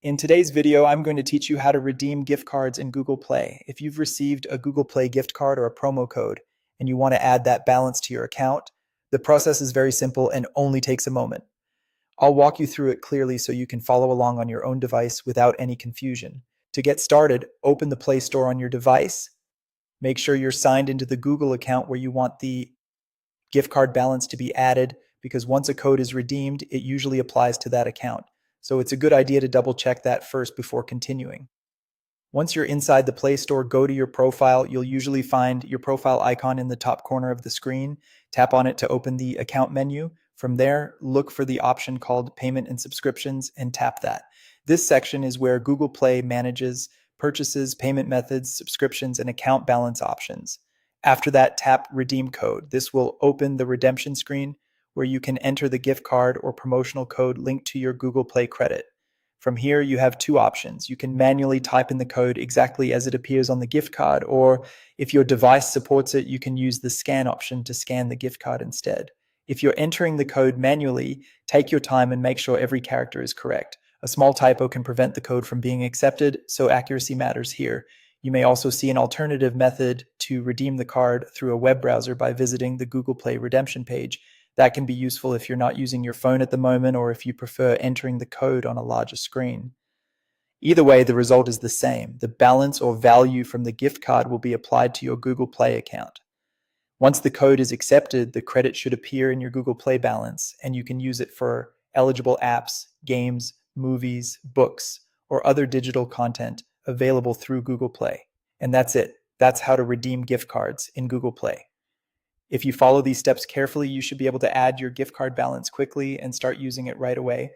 In today's video, I'm going to teach you how to redeem gift cards in Google Play. If you've received a Google Play gift card or a promo code and you want to add that balance to your account, the process is very simple and only takes a moment. I'll walk you through it clearly so you can follow along on your own device without any confusion. To get started, open the Play Store on your device. Make sure you're signed into the Google account where you want the gift card balance to be added, because once a code is redeemed, it usually applies to that account. So it's a good idea to double check that first before continuing. Once you're inside the Play Store, go to your profile. You'll usually find your profile icon in the top corner of the screen. Tap on it to open the account menu. From there, look for the option called Payment and Subscriptions and tap that. This section is where Google Play manages purchases, payment methods, subscriptions, and account balance options. After that, tap Redeem Code. This will open the redemption screen where you can enter the gift card or promotional code linked to your Google Play credit. From here, you have two options. You can manually type in the code exactly as it appears on the gift card, or if your device supports it, you can use the scan option to scan the gift card instead. If you're entering the code manually, take your time and make sure every character is correct. A small typo can prevent the code from being accepted, so accuracy matters here. You may also see an alternative method to redeem the card through a web browser by visiting the Google Play redemption page. That can be useful if you're not using your phone at the moment or if you prefer entering the code on a larger screen. Either way, the result is the same. The balance or value from the gift card will be applied to your Google Play account. Once the code is accepted, the credit should appear in your Google Play balance, and you can use it for eligible apps, games, movies, books, or other digital content available through Google Play. And that's it. That's how to redeem gift cards in Google Play. If you follow these steps carefully, you should be able to add your gift card balance quickly and start using it right away.